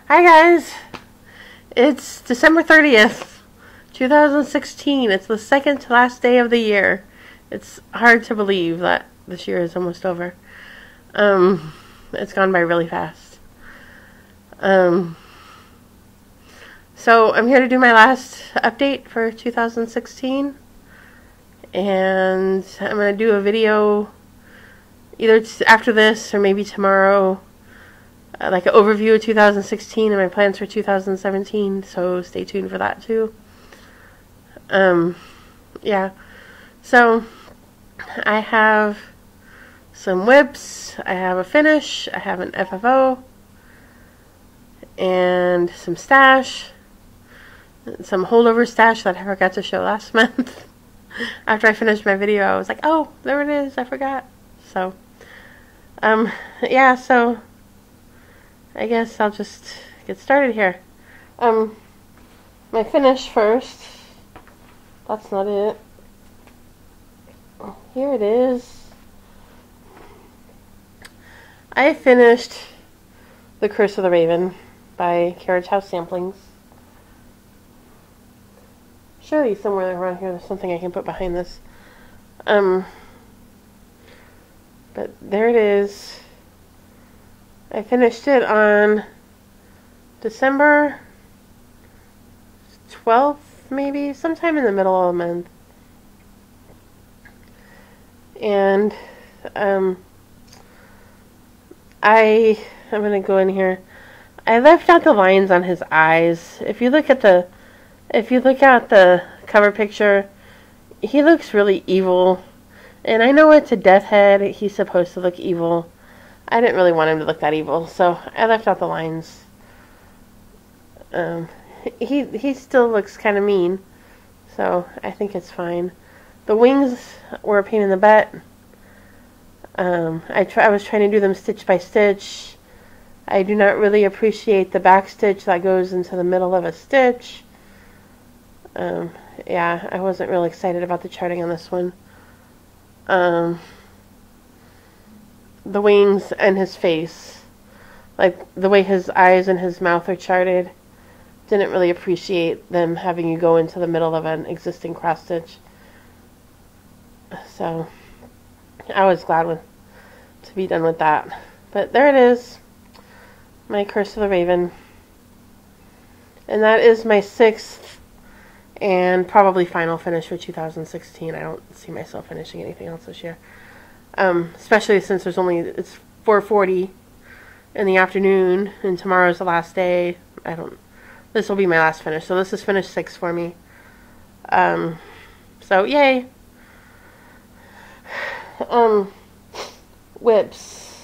Hi guys, it's December 30th, 2016. It's the second to last day of the year. It's hard to believe that this year is almost over. It's gone by really fast. So I'm here to do my last update for 2016. And I'm going to do a video either after this or maybe tomorrow, like an overview of 2016 and my plans for 2017, so stay tuned for that too. Yeah, so I have some whips, I have a finish, I have an FFO, and some stash, some holdover stash that I forgot to show last month. After I finished my video, I was like, oh, there it is, I forgot. So, yeah, so I guess I'll just get started here. My finish first. That's not it. Here it is. I finished The Curse of the Raven by Carriage House Samplings. Surely somewhere around here there's something I can put behind this. But there it is. I finished it on December 12th, maybe, sometime in the middle of the month. And I'm going to go in here. I left out the lines on his eyes. If you look at the cover picture, he looks really evil. And I know it's a death head. He's supposed to look evil. I didn't really want him to look that evil, so I left out the lines. He still looks kind of mean, so I think it's fine. The wings were a pain in the butt. I was trying to do them stitch by stitch. I do not really appreciate the back stitch that goes into the middle of a stitch. Yeah, I wasn't really excited about the charting on this one. The wings and his face, like the way his eyes and his mouth are charted, didn't really appreciate them having you go into the middle of an existing cross stitch. So I was glad to be done with that. But there it is, my Curse of the Raven. And that is my 6th and probably final finish for 2016. I don't see myself finishing anything else this year. Especially since it's 4:40 in the afternoon and tomorrow's the last day. This will be my last finish. So this is finish 6 for me. So yay. Whips.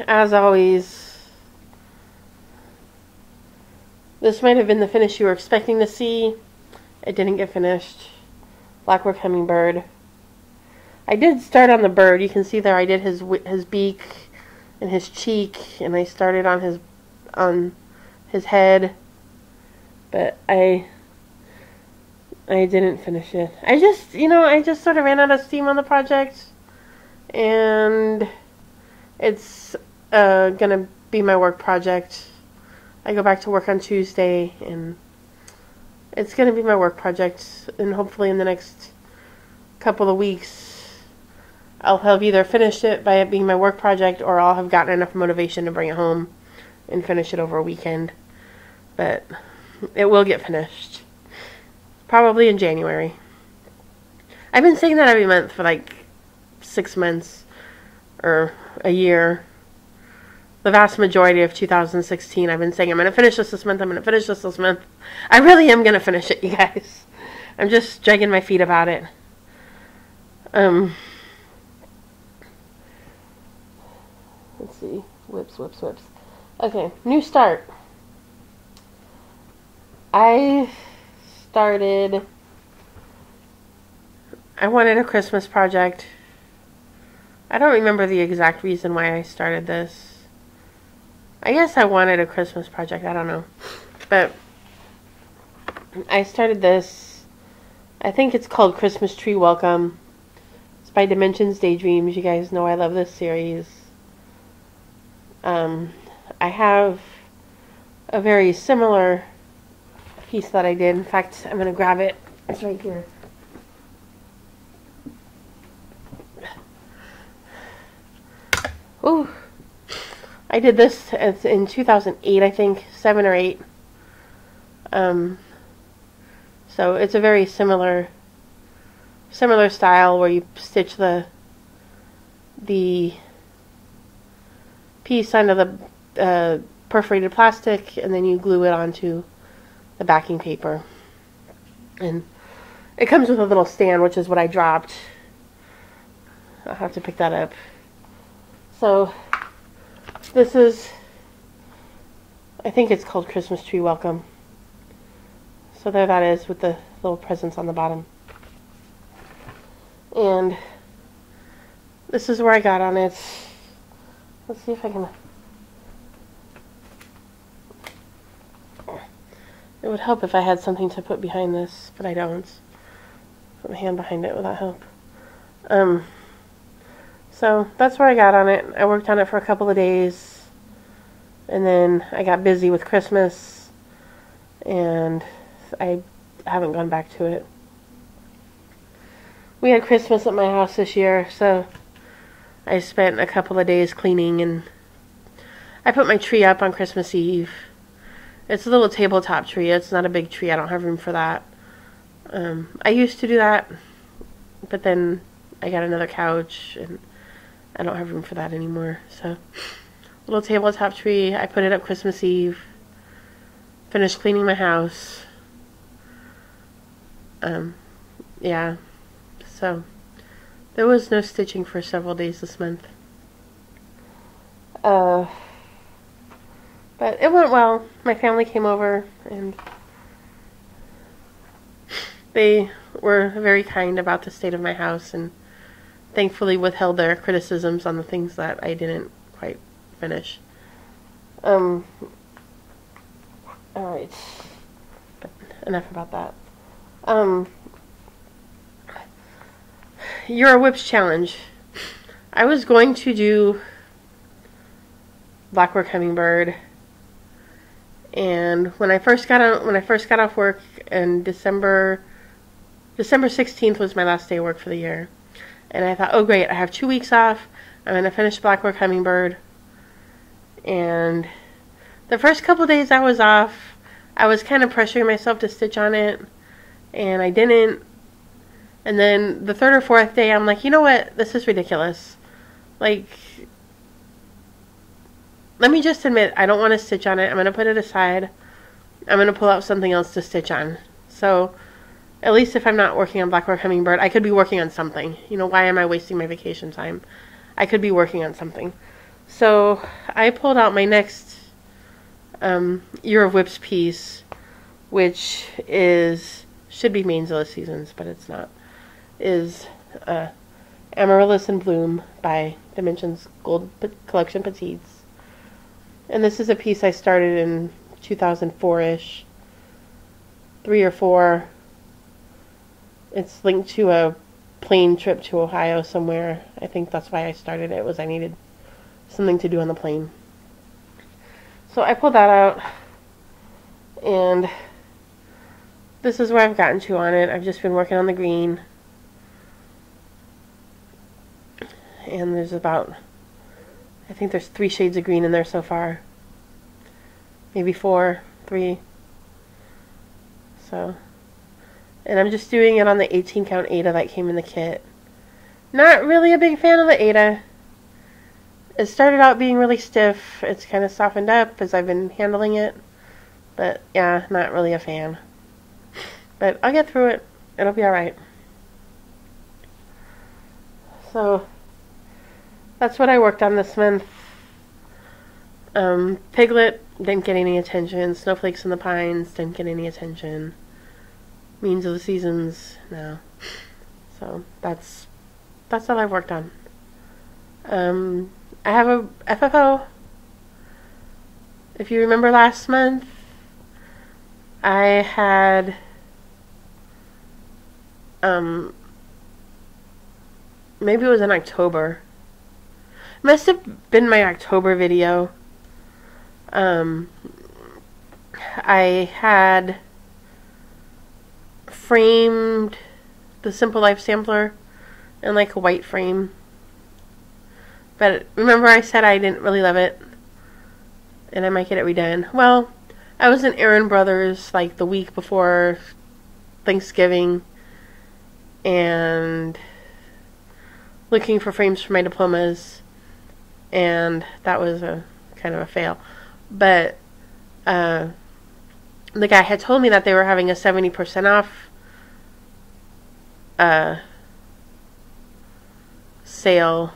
As always, this might have been the finish you were expecting to see. It didn't get finished. Blackwork Hummingbird. I did start on the bird. You can see there I did his beak and his cheek, and I started on his head, but I didn't finish it. I just sort of ran out of steam on the project, and it's gonna be my work project. I go back to work on Tuesday, and it's going to be my work project, and hopefully in the next couple of weeks I'll have either finished it by it being my work project, or I'll have gotten enough motivation to bring it home and finish it over a weekend. But it will get finished. Probably in January. I've been saying that every month for like 6 months or a year. The vast majority of 2016, I've been saying, I'm going to finish this month, I'm going to finish this month. I really am going to finish it, you guys. I'm just dragging my feet about it. Let's see. Whips. Okay, new start. I wanted a Christmas project. I don't remember the exact reason why I started this. I guess I wanted a Christmas project, I don't know. But I started this, I think it's called Christmas Tree Welcome. It's by Dimensions Daydreams. You guys know I love this series. I have a very similar piece that I did. In fact, I'm going to grab it. It's right here. Ooh. I did this in 2008, I think, 7 or 8. So it's a very similar style where you stitch the piece onto the perforated plastic, and then you glue it onto the backing paper. And it comes with a little stand, which is what I dropped. I'll have to pick that up. So this is, I think it's called Christmas Tree Welcome. So there that is with the little presents on the bottom. And this is where I got on it. Let's see if I can... It would help if I had something to put behind this, but I don't. Put my hand behind it, would that help? So that's where I got on it. I worked on it for a couple of days, and then I got busy with Christmas, and I haven't gone back to it. We had Christmas at my house this year, so I spent a couple of days cleaning, and I put my tree up on Christmas Eve. It's a little tabletop tree. It's not a big tree. I don't have room for that. I used to do that, but then I got another couch, and I don't have room for that anymore. So, little tabletop tree. I put it up Christmas Eve. Finished cleaning my house. Yeah. So, there was no stitching for several days this month. But it went well. My family came over, and they were very kind about the state of my house, and thankfully withheld their criticisms on the things that I didn't quite finish. Alright. But enough about that. You're a Whips challenge. I was going to do Blackwork Hummingbird, and when I first got off work in December 16th was my last day of work for the year. And I thought, oh great, I have 2 weeks off. I'm going to finish Blackwork Hummingbird. And the first couple days I was off, I was kind of pressuring myself to stitch on it, and I didn't. And then the third or fourth day, I'm like, you know what? This is ridiculous. Like, let me just admit, I don't want to stitch on it. I'm going to put it aside. I'm going to pull out something else to stitch on. So, at least if I'm not working on Blackwork Hummingbird, I could be working on something. You know, why am I wasting my vacation time? I could be working on something. So, I pulled out my next Year of Whips piece, which should be Mainzilla Seasons, but it's not. Is Amaryllis in Bloom by Dimensions Gold Collection Petites. And this is a piece I started in 2004-ish. 3 or 4. It's linked to a plane trip to Ohio somewhere. I think that's why I started it, was I needed something to do on the plane. So I pulled that out, and this is where I've gotten to on it. I've just been working on the green. And there's about, I think there's 3 shades of green in there so far. Maybe 4, 3. So, and I'm just doing it on the 18 count Aida that came in the kit. Not really a big fan of the Aida. It started out being really stiff. It's kind of softened up as I've been handling it. But yeah, not really a fan. But I'll get through it. It'll be alright. So, that's what I worked on this month. Piglet didn't get any attention. Snowflakes in the Pines didn't get any attention. Means of the Seasons, no. So that's all I've worked on. I have a FFO. If you remember last month, I had maybe it was in October. It must have been my October video. I had framed the Simple Life sampler in like a white frame. But remember I said I didn't really love it and I might get it redone. Well, I was in Aaron Brothers like the week before Thanksgiving and looking for frames for my diplomas, and that was a kind of a fail. But the guy had told me that they were having a 70% off sale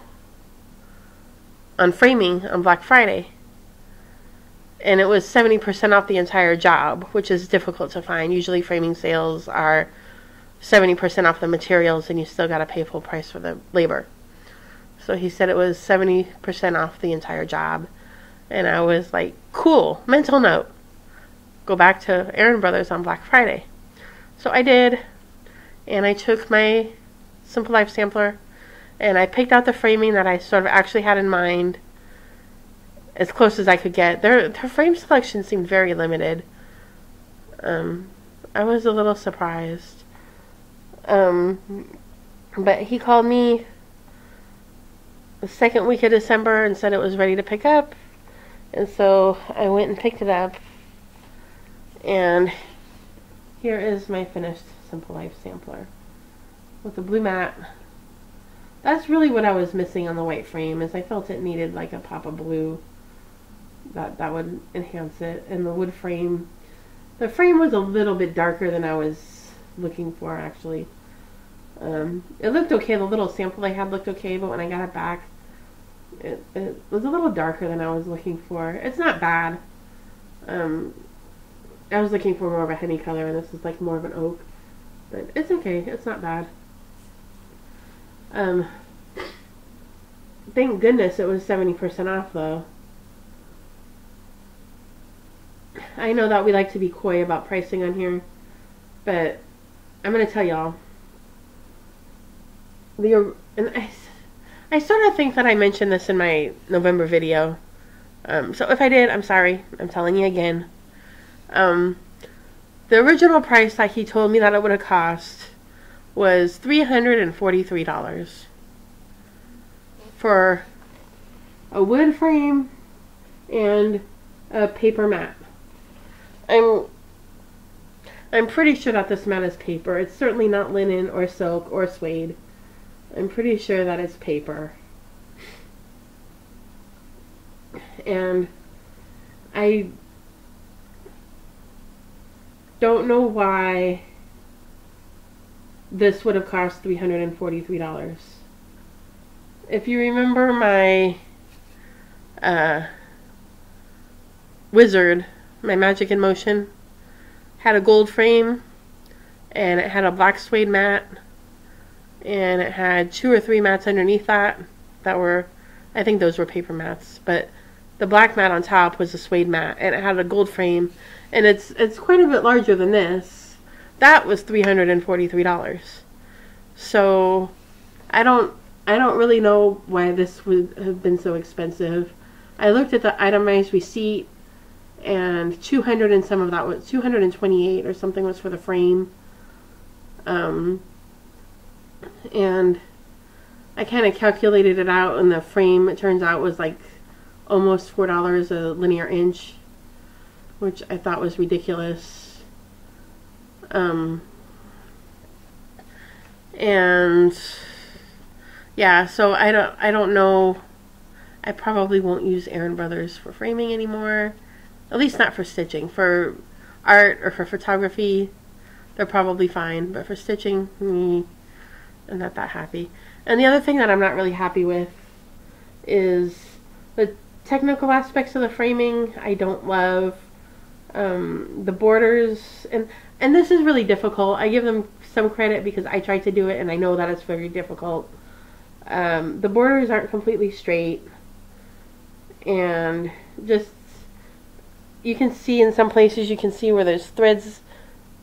on framing on Black Friday. And it was 70% off the entire job, which is difficult to find. Usually framing sales are 70% off the materials and you still got to pay full price for the labor. So he said it was 70% off the entire job. And I was like, cool, mental note. Go back to Aaron Brothers on Black Friday. So I did, and I took my Simple Life sampler and I picked out the framing that I sort of actually had in mind, as close as I could get. Their frame selection seemed very limited. I was a little surprised. But he called me the second week of December and said it was ready to pick up. And so I went and picked it up. And here is my finished Simple Life sampler with the blue mat. That's really what I was missing on the white frame, is I felt it needed like a pop of blue that would enhance it. And the wood frame, the frame was a little bit darker than I was looking for, actually. It looked okay. The little sample I had looked okay, but when I got it back, it was a little darker than I was looking for. It's not bad. I was looking for more of a honey color, and this is like more of an oak. But it's okay. It's not bad. Thank goodness it was 70% off, though. I know that we like to be coy about pricing on here, but I'm going to tell y'all. I sort of think that I mentioned this in my November video. So if I did, I'm sorry. I'm telling you again. The original price that he told me that it would have cost was $343 for a wood frame and a paper mat. I'm pretty sure that this mat is paper. It's certainly not linen or silk or suede. I'm pretty sure that it's paper. And I don't know why this would have cost $343. If you remember my wizard, my Magic in Motion, had a gold frame, and it had a black suede mat, and it had 2 or 3 mats underneath that were, I think those were paper mats, but the black mat on top was a suede mat, and it had a gold frame, and it's quite a bit larger than this. That was $343. So I don't really know why this would have been so expensive. I looked at the itemized receipt, and 200 and some of that was 228 or something was for the frame. And I kind of calculated it out, and the frame, it turns out, was like almost $4 a linear inch, which I thought was ridiculous. And yeah, so I don't know. I probably won't use Aaron Brothers for framing anymore. At least not for stitching. For art or for photography, they're probably fine. But for stitching, I'm not that happy. And the other thing that I'm not really happy with is the technical aspects of the framing. I don't love the borders. And this is really difficult. I give them some credit because I tried to do it and I know that it's very difficult. The borders aren't completely straight. And just, you can see in some places, you can see where there's threads.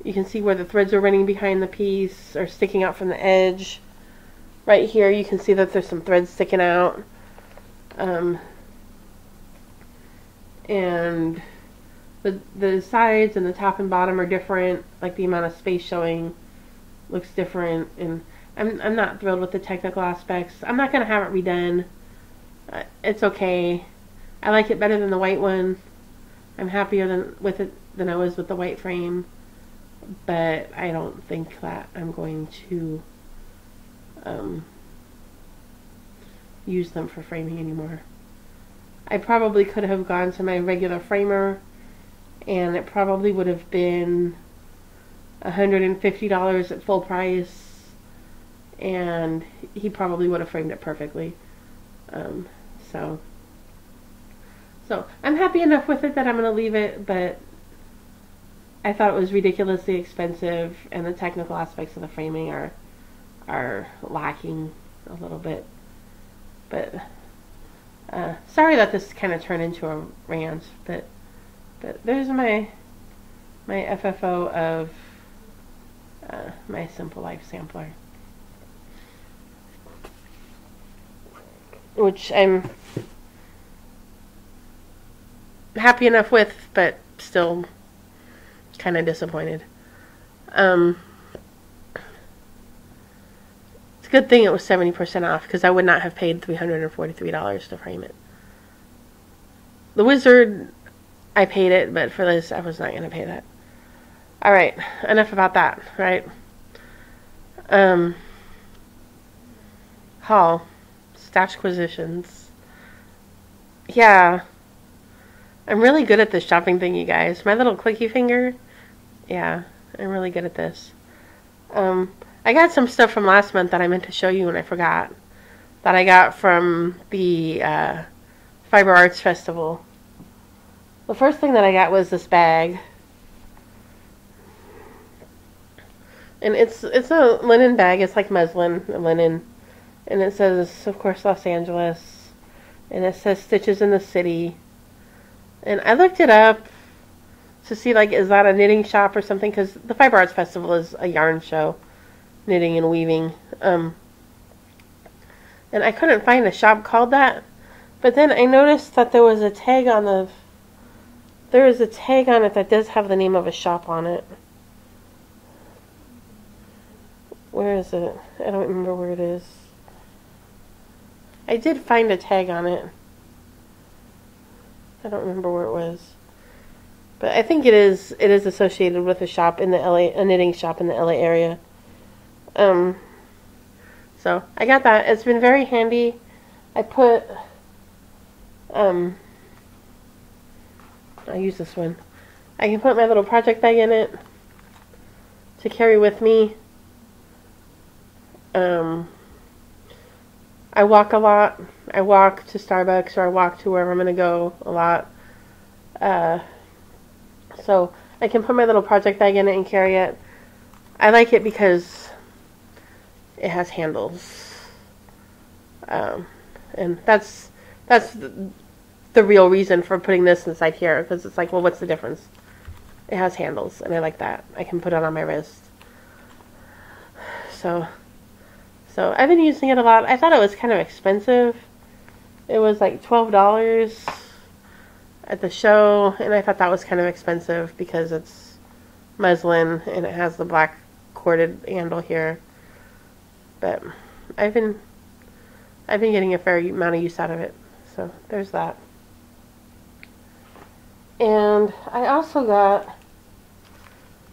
You can see where the threads are running behind the piece or sticking out from the edge. right here you can see that there's some threads sticking out. And the sides and the top and bottom are different. Like the amount of space showing looks different, and I'm not thrilled with the technical aspects. I'm not gonna have it redone. It's okay. I like it better than the white one. I'm happier with it than I was with the white frame, but I don't think that I'm going to use them for framing anymore. I probably could have gone to my regular framer, and it probably would have been $150 at full price, and he probably would have framed it perfectly. So I'm happy enough with it that I'm going to leave it, but I thought it was ridiculously expensive, and the technical aspects of the framing are lacking a little bit. But sorry that this kind of turned into a rant, but there's my FFO of my Simple Life sampler, which I'm happy enough with, but still kind of disappointed. It's a good thing it was 70% off, because I would not have paid $343 to frame it. The Wizard, I paid it, but for this, I was not going to pay that. Alright, enough about that, right? Haul. Stashquisitions. Yeah. I'm really good at this shopping thing, you guys. My little clicky finger. Yeah, I'm really good at this. I got some stuff from last month that I meant to show you and I forgot. That I got from the Fiber Arts Festival. The first thing that I got was this bag. And it's a linen bag. It's like muslin, linen. And it says, of course, Los Angeles. And it says Stitches in the City. And I looked it up to see, like, is that a knitting shop or something? Because the Fiber Arts Festival is a yarn show. Knitting and weaving. And I couldn't find a shop called that. But then I noticed that there was a tag on the... There is a tag on it that does have the name of a shop on it. Where is it? I don't remember where it is. I did find a tag on it. I don't remember where it was. But I think it is associated with a shop in the a knitting shop in the LA area. So I got that. It's been very handy. I put I'll use this one. I can put my little project bag in it to carry with me. I walk a lot. I walk to Starbucks, or I walk to wherever I'm going to go a lot. So I can put my little project bag in it and carry it. I like it because it has handles. And that's the real reason for putting this inside here, because it's like, well, what's the difference? It has handles, and I like that. I can put it on my wrist. So I've been using it a lot. I thought it was kind of expensive. It was like $12 at the show, and I thought that was kind of expensive because it's muslin and it has the black corded handle here. But I've been getting a fair amount of use out of it. So there's that. And I also got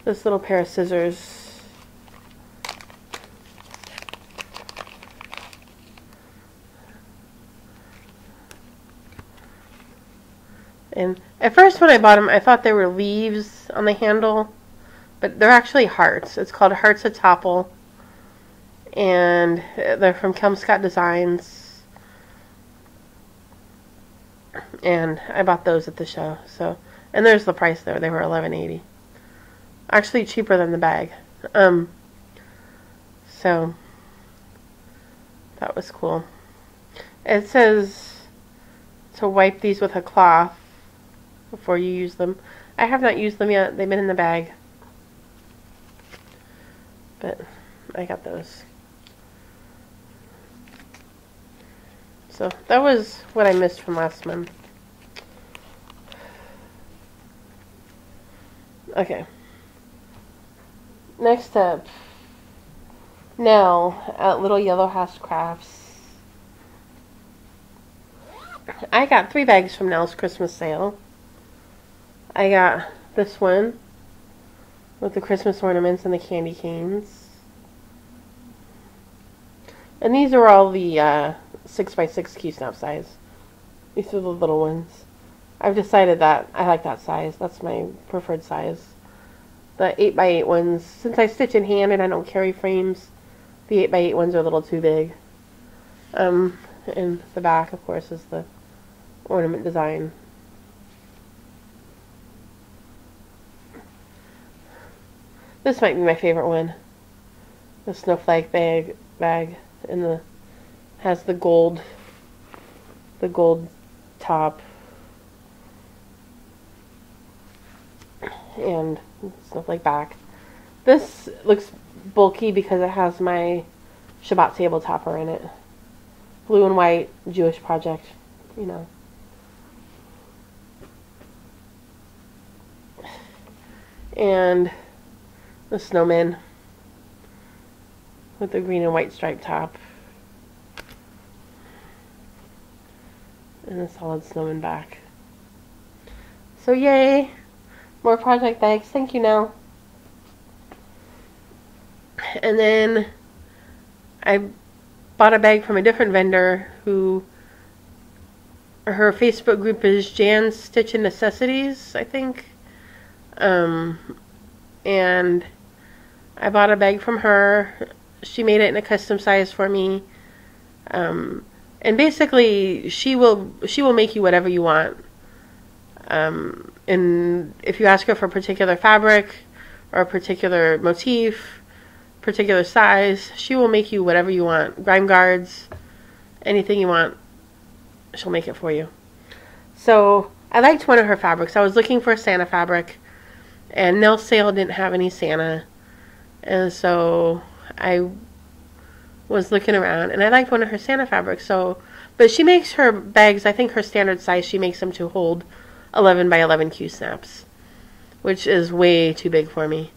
this little pair of scissors. And at first when I bought them, I thought they were leaves on the handle, but they're actually hearts. It's called Hearts of Topple, and they're from Kelmscott Designs. And I bought those at the show. So, and there's the price there. They were $11.80. Actually cheaper than the bag. So that was cool. It says to wipe these with a cloth before you use them. I have not used them yet. They've been in the bag. But I got those. So that was what I missed from last month. Okay. Next up, Nell at Little Yellow House Crafts. I got 3 bags from Nell's Christmas sale. I got this one with the Christmas ornaments and the candy canes. And these are all the 6x6 Q-snap size. These are the little ones. I've decided that I like that size. That's my preferred size. The 8x8 ones, since I stitch in hand and I don't carry frames, the 8x8 ones are a little too big. And the back, of course, is the ornament design. This might be my favorite one. The snowflake bag, and has the gold top and snowflake back. This looks bulky because it has my Shabbat table topper in it. Blue and white Jewish project, you know. And the snowman with the green and white striped top. And a solid snowman back. So yay! More project bags. Thank you, Nell. And then I bought a bag from a different vendor who, her Facebook group is Jan's Stitchin' Necessities, I think. And I bought a bag from her. She made it in a custom size for me. And basically, she will make you whatever you want. And if you ask her for a particular fabric or a particular motif, particular size, she will make you whatever you want. Grime guards, anything you want, she'll make it for you. So I liked one of her fabrics. I was looking for a Santa fabric, and Nell's sale didn't have any Santa. And so I was looking around, and I liked one of her Santa fabrics. But she makes her bags, I think her standard size, she makes them to hold 11 by 11 Q-snaps, which is way too big for me.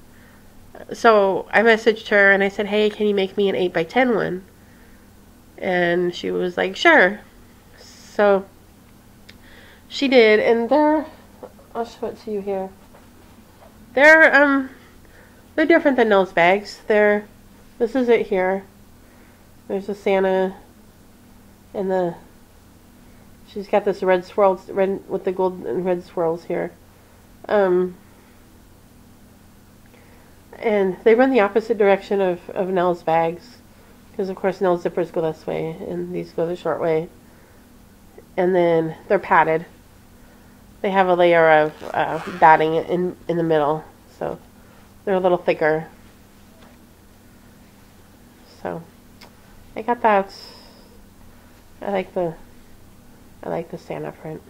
So I messaged her and I said, hey, can you make me an 8 by 10 one? And she was like, sure. So she did, and I'll show it to you here. They're different than Nell's bags. This is it here. There's a Santa, and she's got this red swirls, red with the gold and red swirls here. And they run the opposite direction of Nell's bags, because of course Nell's zippers go this way and these go the short way. And then they're padded. They have a layer of batting in the middle, so they're a little thicker. So I got that. I like the Santa print.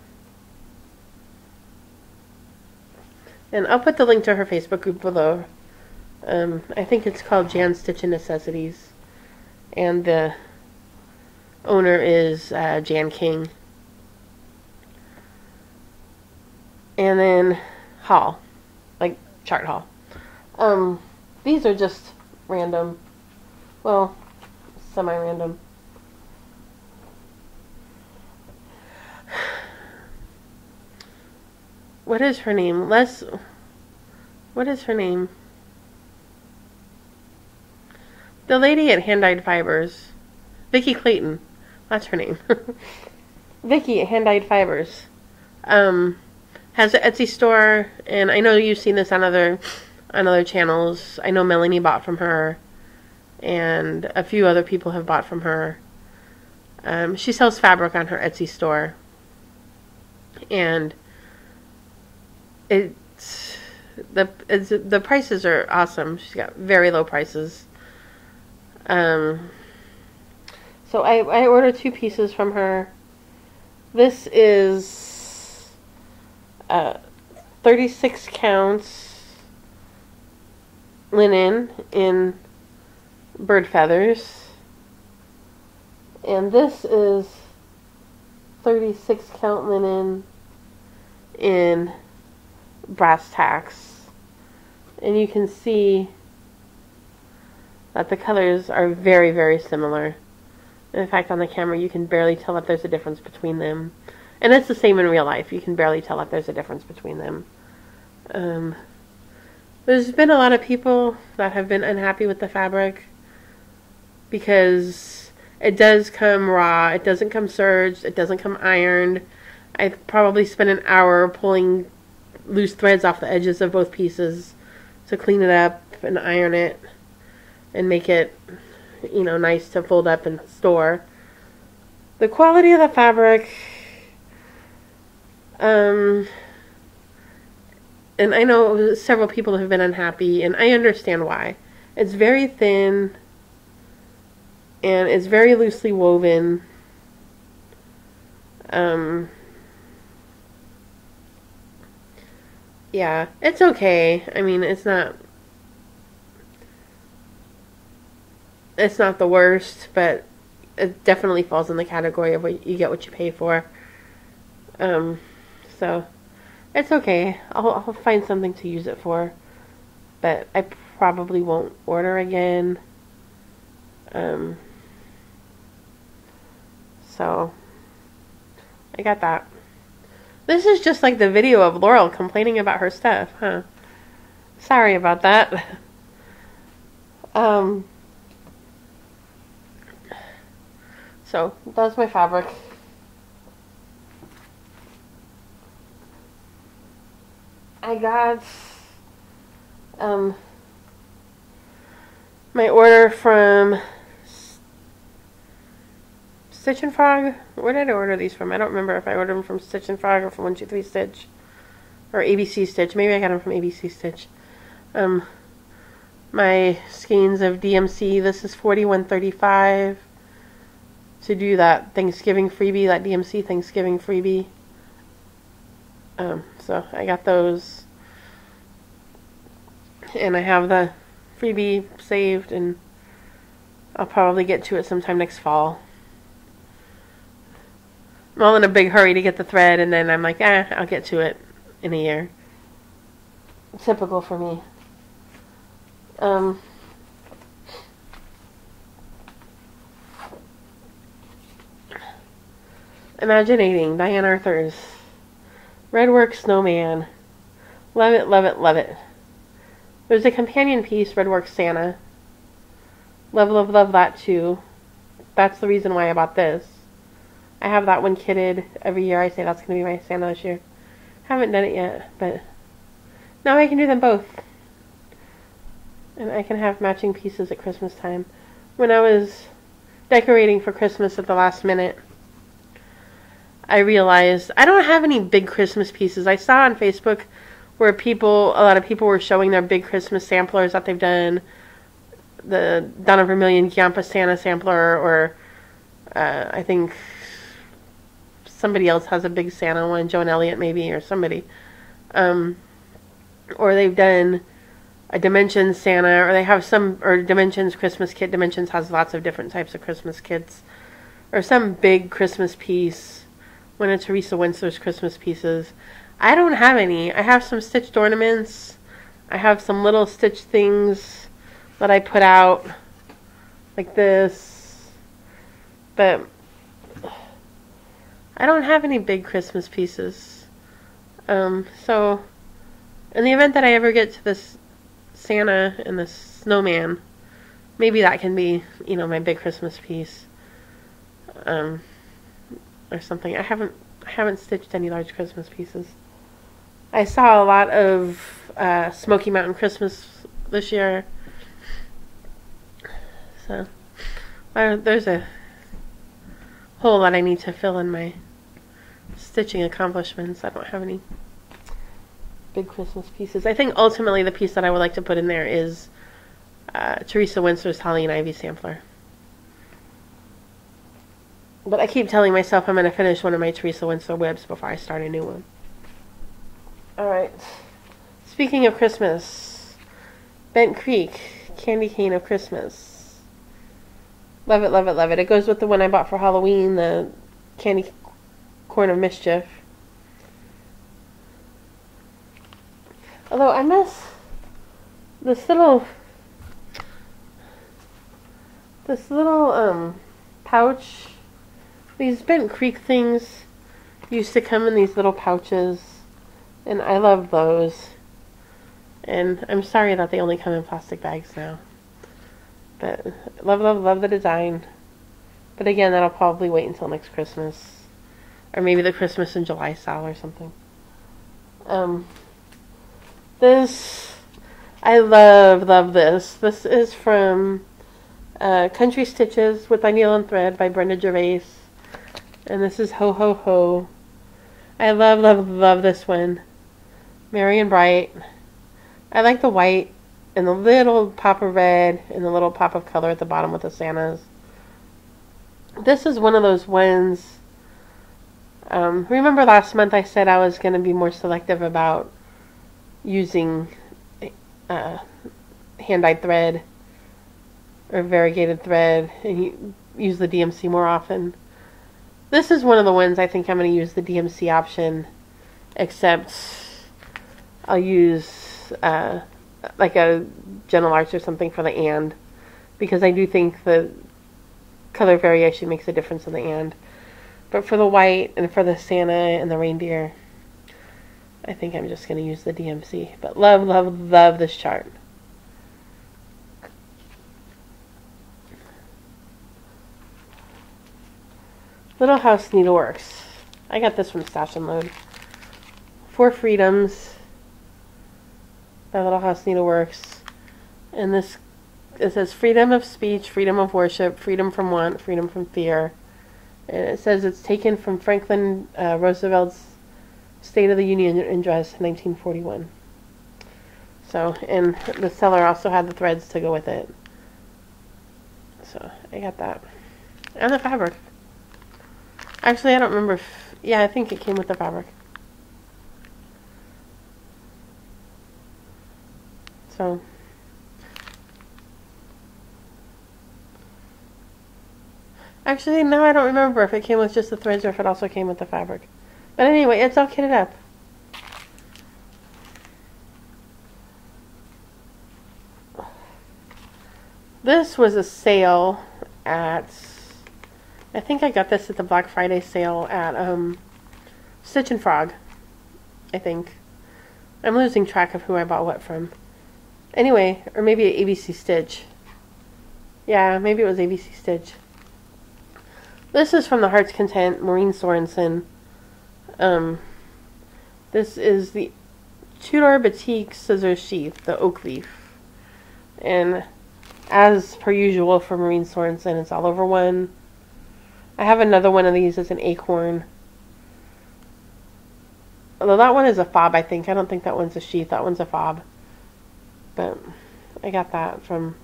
And I'll put the link to her Facebook group below. I think it's called Jan's Stitchin' Necessities. And the owner is Jan King. And then Hall. Like Chart Hall. These are just random. Well, semi-random. What is her name? What is her name? The lady at Hand-Dyed Fibers. Vicki Clayton. That's her name. Vicki at Hand-Dyed Fibers. Has an Etsy store, and I know you've seen this on other channels. I know Melanie bought from her, and a few other people have bought from her. She sells fabric on her Etsy store, and the prices are awesome. She's got very low prices. So I ordered 2 pieces from her. This is 36 counts linen in bird feathers, and this is 36 count linen in brass tacks. And you can see that the colors are very, very similar. In fact, on the camera, you can barely tell that there's a difference between them. And it's the same in real life. You can barely tell that there's a difference between them. There's been a lot of people that have been unhappy with the fabric because it does come raw. It doesn't come serged. It doesn't come ironed. I probably spent an hour pulling loose threads off the edges of both pieces to clean it up and iron it and make it, you know, nice to fold up and store. The quality of the fabric, and I know several people have been unhappy, and I understand why. It's very thin, and it's very loosely woven. Yeah, it's okay. I mean, it's not the worst, but it definitely falls in the category of what you get what you pay for. So it's okay. I'll find something to use it for, but I probably won't order again. So I got that. This is just like the video of Laurel complaining about her stuff, huh? Sorry about that. So that's my fabric. I got my order from Stitch and Frog. Where did I order these from? I don't remember if I ordered them from Stitch and Frog or from 123 Stitch or ABC Stitch. Maybe I got them from ABC Stitch. My skeins of DMC. This is $41.35 to do that Thanksgiving freebie, that DMC Thanksgiving freebie. So I got those, and I have the freebie saved, and I'll probably get to it sometime next fall. I'm all in a big hurry to get the thread, and then I'm like, I'll get to it in a year. Typical for me. Imaginating, Diane Arthurs. Redwork Snowman. Love it, love it, love it. There's a companion piece, Redwork Santa. Love, love, love that too. That's the reason why I bought this. I have that one kitted. Every year I say that's going to be my Santa this year. Haven't done it yet, but now I can do them both. And I can have matching pieces at Christmas time. When I was decorating for Christmas at the last minute, I realized I don't have any big Christmas pieces. I saw on Facebook where a lot of people were showing their big Christmas samplers that they've done. The Donna Vermillion Giampa Santa sampler, or I think somebody else has a big Santa one, Joan Elliott maybe, or somebody. Or they've done a Dimensions Santa, or they have or Dimensions Christmas kit. Dimensions has lots of different types of Christmas kits. Or some big Christmas piece. One of Teresa Winslow's Christmas pieces. I don't have any. I have some stitched ornaments. I have some little stitched things that I put out, like this. But I don't have any big Christmas pieces. So, in the event that I ever get to this Santa and this snowman, maybe that can be, my big Christmas piece. Or something. I haven't stitched any large Christmas pieces. I saw a lot of Smoky Mountain Christmas this year. So there's a hole that I need to fill in my stitching accomplishments. I don't have any big Christmas pieces. I think ultimately the piece that I would like to put in there is Teresa Winslow's Holly and Ivy sampler. But I keep telling myself I'm going to finish one of my Teresa Winslow webs before I start a new one. Alright. Speaking of Christmas, Bent Creek Candy Cane of Christmas. Love it, love it, love it. It goes with the one I bought for Halloween, the candy Corn of Mischief. Although I miss this little pouch. These Bent Creek things used to come in these little pouches, and I love those. And I'm sorry that they only come in plastic bags now. But love the design. But again, that'll probably wait until next Christmas. Or maybe the Christmas in July sale or something. This, I love this. This is from Country Stitches with by Needle and Thread by Brenda Gervais. And this is Ho Ho Ho. I love this one. Merry and Bright. I like the white and the little pop of red and the little pop of color at the bottom with the Santas. This is one of those ones. Remember last month I said I was going to be more selective about using hand-dyed thread or variegated thread and use the DMC more often. This is one of the ones I think I'm going to use the DMC option, except I'll use like a Gentle Arts or something for the and, because I do think the color variation makes a difference in the and. But for the white and for the Santa and the reindeer, I think I'm just going to use the DMC. But love this chart. Little House Needleworks. I got this from Stash and Load. 4 Freedoms by Little House Needleworks. And this, it says freedom of speech, freedom of worship, freedom from want, freedom from fear. And it says it's taken from Franklin Roosevelt's State of the Union Address, 1941. So, and the seller also had the threads to go with it. So, I got that. And the fabric. Actually, I don't remember if, yeah, I think it came with the fabric. So, actually, no, I don't remember if it came with just the threads or if it also came with the fabric. But anyway, it's all kitted up. This was a sale at, I think I got this at the Black Friday sale at Stitch and Frog, I think. I'm losing track of who I bought what from. Anyway, or maybe at ABC Stitch. Yeah, maybe it was ABC Stitch. This is from the Heart's Content, Maureen Sorensen. This is the Tudor Batik Scissor Sheath, the oak leaf. And as per usual for Maureen Sorensen, it's all over one. I have another one of these as an acorn. Although that one is a fob, I think. I don't think that one's a sheath. That one's a fob. But I got that from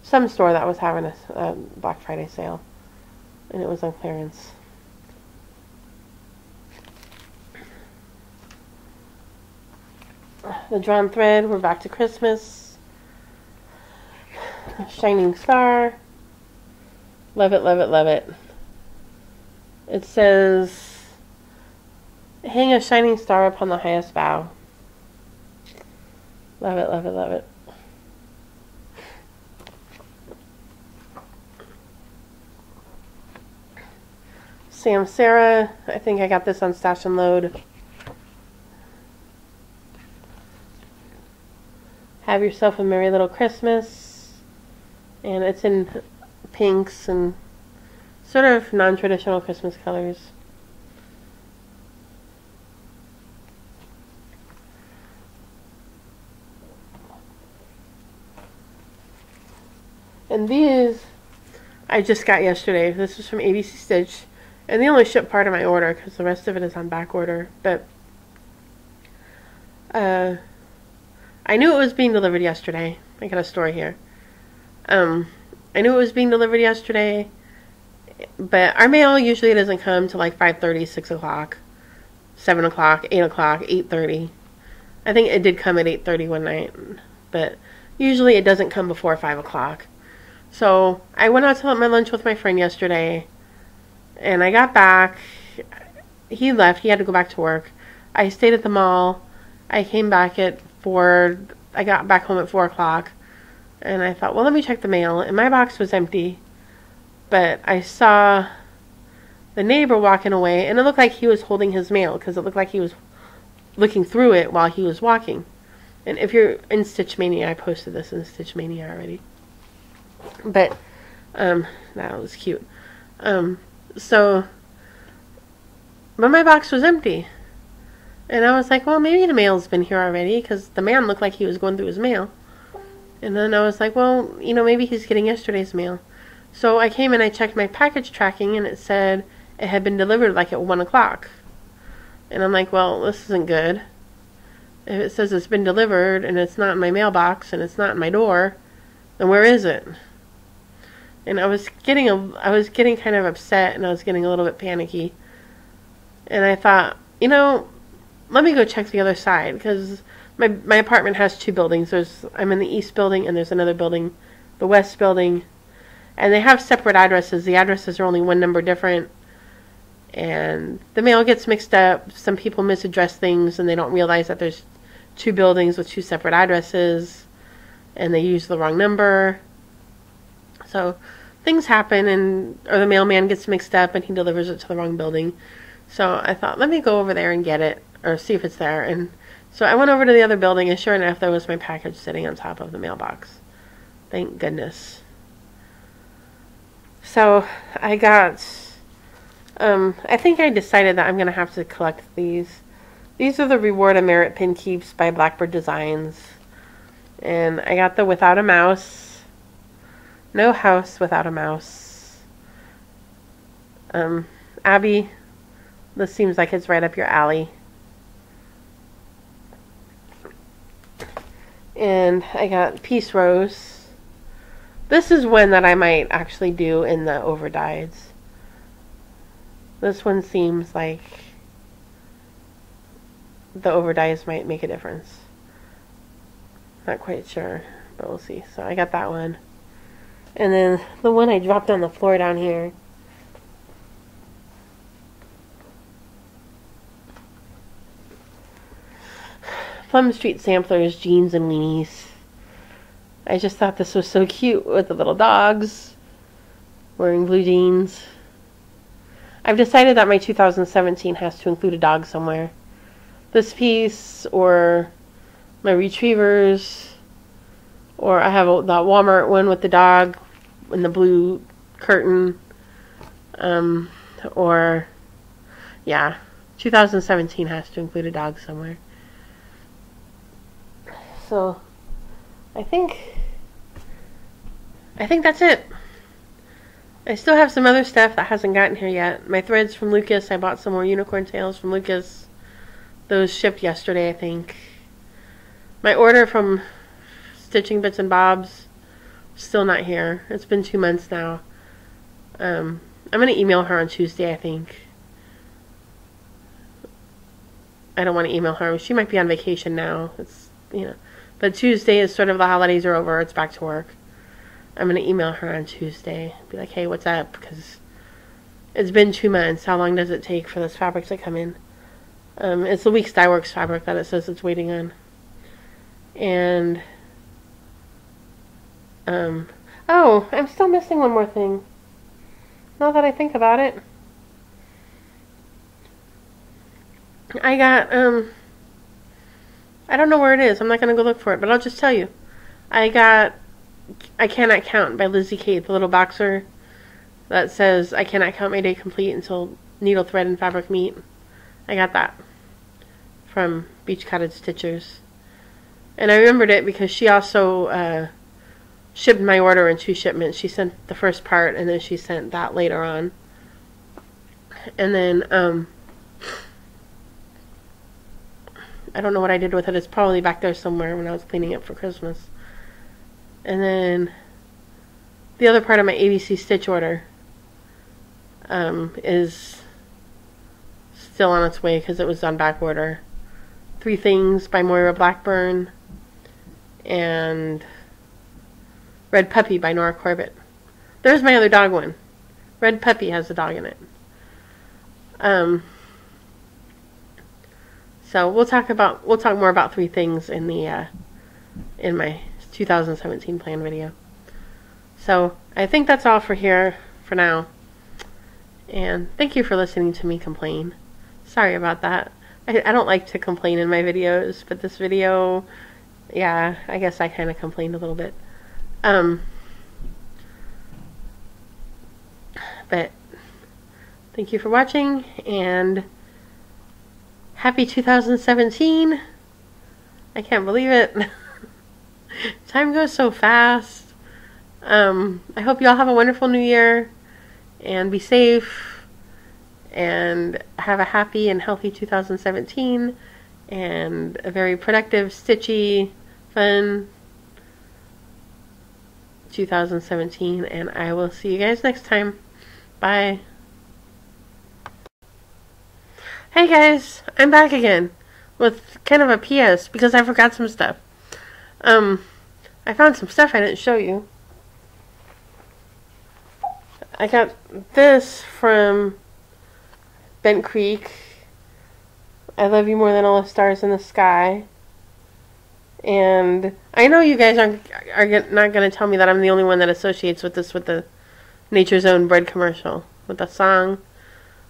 some store that was having a Black Friday sale. And it was on clearance. The drawn thread, we're back to Christmas. Shining Star. Love it, love it, love it. It says, hang a shining star upon the highest bough. Love it, love it, love it. Sam Sarah, I think I got this on Stash and Load. Have Yourself a Merry Little Christmas. And it's in pinks and sort of non-traditional Christmas colors. And these I just got yesterday. This was from ABC Stitch. And they only shipped part of my order because the rest of it is on back order. But I knew it was being delivered yesterday. I got a story here. I knew it was being delivered yesterday. But our mail usually doesn't come till like 5:30, 6 o'clock, 7 o'clock, 8 o'clock, 8:30. I think it did come at 8:30 one night. But usually it doesn't come before 5 o'clock. So I went out to my lunch with my friend yesterday. And I got back he left. He had to go back to work. I stayed at the mall. I came back at 4. I got back home at 4 o'clock. And I thought, well, let me check the mail. And my box was empty. But I saw the neighbor walking away. And it looked like he was holding his mail. Because it looked like he was looking through it while he was walking. And if you're in Stitch Mania, I posted this in Stitch Mania already. But, that was cute. But my box was empty. And I was like, well, maybe the mail's been here already, because the man looked like he was going through his mail. And then I was like, well, maybe he's getting yesterday's mail. So I came and I checked my package tracking, and it said it had been delivered like at 1 o'clock. And I'm like, well, this isn't good. If it says it's been delivered, and it's not in my mailbox, and it's not in my door, then where is it? And I was getting kind of upset, and I was getting a little bit panicky. And I thought, let me go check the other side, because my apartment has 2 buildings. I'm in the east building, and there's another building, the west building, and they have separate addresses. The addresses are only 1 number different, and the mail gets mixed up. Some people misaddress things, and they don't realize that there's 2 buildings with 2 separate addresses, and they use the wrong number. So things happen, or the mailman gets mixed up, and he delivers it to the wrong building. So I thought, let me go over there and get it, or see if it's there. And so I went over to the other building, and sure enough, there was my package sitting on top of the mailbox. Thank goodness. So I got, I think I decided that I'm going to have to collect these. These are the Reward a Merit Pin Keeps by Blackbird Designs. And I got the Without a Mouse. No house without a mouse. Abby, this seems like it's right up your alley. And I got Peace Rose. This is one that I might actually do in the overdyes. This one seems like the overdyes might make a difference. Not quite sure, but we'll see. So I got that one. And then the one I dropped on the floor down here. Plum Street Samplers Jeans and Weenies. I just thought this was so cute with the little dogs wearing blue jeans. I've decided that my 2017 has to include a dog somewhere. This piece, or my Retrievers, or I have that Walmart one with the dog in the blue curtain. Or, yeah, 2017 has to include a dog somewhere. So, I think that's it. I still have some other stuff that hasn't gotten here yet. My threads from Lucas, I bought some more unicorn tails from Lucas. Those shipped yesterday, I think. My order from Stitching Bits and Bobs, still not here. It's been 2 months now. I'm going to email her on Tuesday, I think. I don't want to email her. She might be on vacation now. But Tuesday is sort of the holidays are over. It's back to work. I'm going to email her on Tuesday. Be like, hey, what's up? Because it's been 2 months. How long does it take for this fabric to come in? It's the Weeks Dye Works fabric that it says it's waiting on. And, oh, I'm still missing one more thing. Now that I think about it. I got, I don't know where it is. I'm not going to go look for it, but I'll just tell you. I got I Cannot Count by Lizzie Kate, the little boxer that says, I cannot count my day complete until needle, thread, and fabric meet. I got that from Beach Cottage Stitchers. And I remembered it because she also shipped my order in 2 shipments. She sent the first part, and then she sent that later on. And then, I don't know what I did with it. It's probably back there somewhere when I was cleaning up for Christmas. And then the other part of my ABC Stitch order is still on its way because it was on back order. 3 Things by Moira Blackburn and Red Puppy by Nora Corbett. There's my other dog one. Red Puppy has a dog in it. So we'll talk more about 3 things in the in my 2017 plan video. So I think that's all for here for now. And thank you for listening to me complain. Sorry about that. I don't like to complain in my videos, but this video, yeah, I guess I kind of complained a little bit. But thank you for watching, and happy 2017. I can't believe it. Time goes so fast. I hope you all have a wonderful new year, and be safe, and have a happy and healthy 2017, and a very productive, stitchy, fun 2017, and I will see you guys next time. Bye. Hey guys, I'm back again with kind of a PS because I forgot some stuff. I found some stuff I didn't show you. I got this from Bent Creek. I love you more than all the stars in the sky. And I know you guys are not going to tell me that I'm the only one that associates with this with the Nature's Own bread commercial, with the song,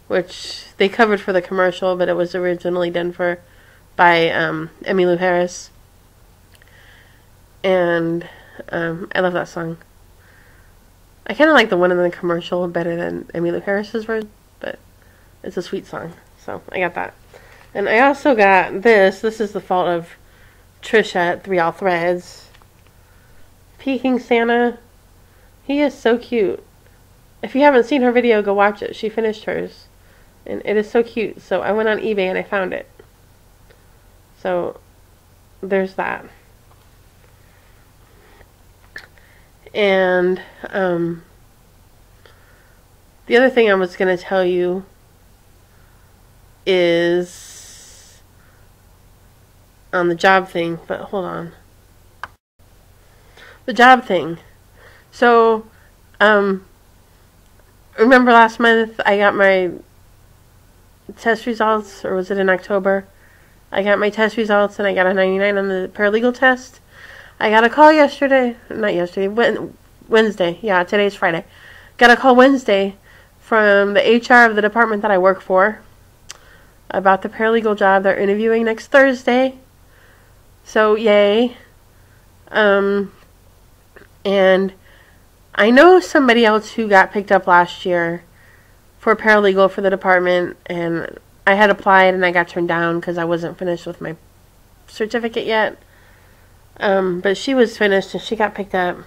which they covered for the commercial, but it was originally done by Emmylou Harris. And I love that song. I kind of like the one in the commercial better than Emmylou Harris's version, but it's a sweet song, so I got that. And I also got this. This is the fault of Trisha at 3 All Threads. Peking Santa. He is so cute. If you haven't seen her video, go watch it. She finished hers, and it is so cute. So I went on eBay and I found it. So there's that. And the other thing I was going to tell you is on the job thing, but hold on. The job thing. So, remember last month I got my test results, or was it in October? I got my test results and I got a 99 on the paralegal test. I got a call Wednesday. Yeah, today's Friday. Got a call Wednesday from the HR of the department that I work for about the paralegal job. They're interviewing next Thursday. So, yay. And I know somebody else who got picked up last year for paralegal for the department, and I had applied and I got turned down because I wasn't finished with my certificate yet. But she was finished and she got picked up.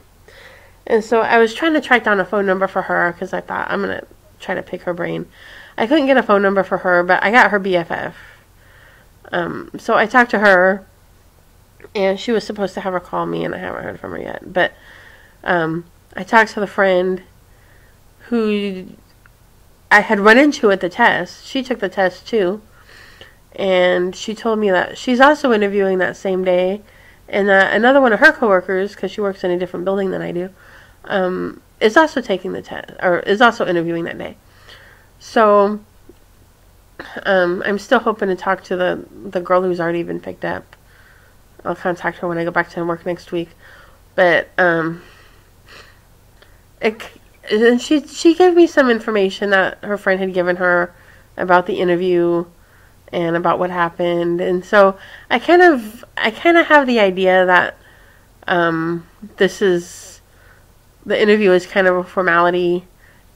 And so I was trying to track down a phone number for her because I thought I'm going to try to pick her brain. I couldn't get a phone number for her, but I got her BFF. So I talked to her, and she was supposed to have her call me, and I haven't heard from her yet. But I talked to the friend who I had run into at the test. She took the test too, and she told me that she's also interviewing that same day, and that another one of her coworkers, because she works in a different building than I do, is also taking the test, or is also interviewing that day. So I'm still hoping to talk to the girl who's already been picked up. I'll contact her when I go back to work next week. But she gave me some information that her friend had given her about the interview and about what happened, and so I kind of have the idea that the interview is kind of a formality,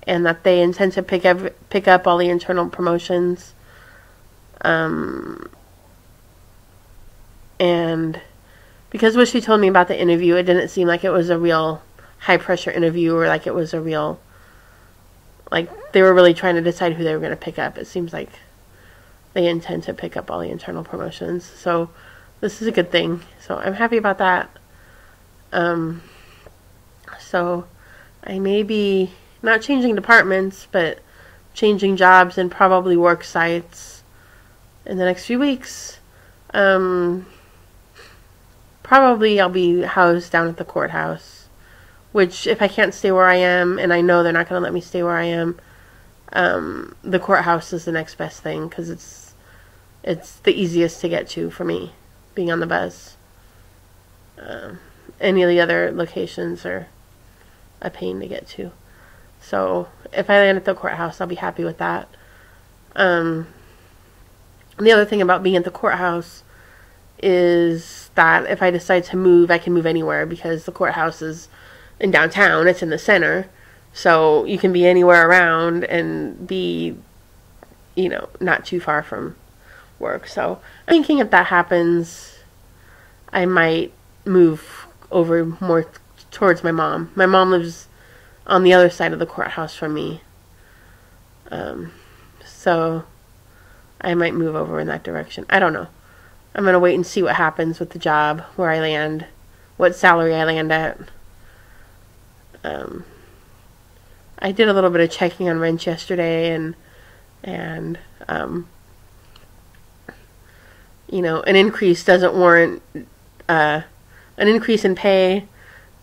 and that they intend to pick up all the internal promotions, and because what she told me about the interview, it didn't seem like it was a real high pressure interview, or like it was a real, like they were really trying to decide who they were going to pick up. It seems like they intend to pick up all the internal promotions. So this is a good thing. So I'm happy about that. So I may be not changing departments, but changing jobs and probably work sites in the next few weeks. Probably I'll be housed down at the courthouse, which if I can't stay where I am, and I know they're not going to let me stay where I am, the courthouse is the next best thing, because It's the easiest to get to for me, being on the bus. Any of the other locations are a pain to get to. So if I land at the courthouse, I'll be happy with that. The other thing about being at the courthouse is that if I decide to move, I can move anywhere because the courthouse is in downtown. It's in the center. So you can be anywhere around and be, you know, not too far from work. So I'm thinking if that happens, I might move over more towards my mom. My mom lives on the other side of the courthouse from me. So I might move over in that direction. I don't know. I'm going to wait and see what happens with the job, where I land, what salary I land at. I did a little bit of checking on Wrench yesterday, and you know, an increase doesn't warrant, an increase in pay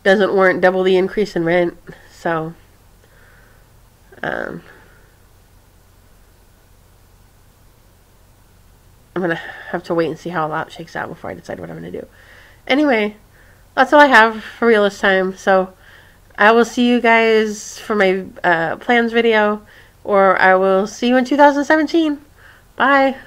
doesn't warrant double the increase in rent. So, I'm going to have to wait and see how a lot shakes out before I decide what I'm going to do. Anyway, that's all I have for real this time. So, I will see you guys for my plans video, or I will see you in 2017. Bye.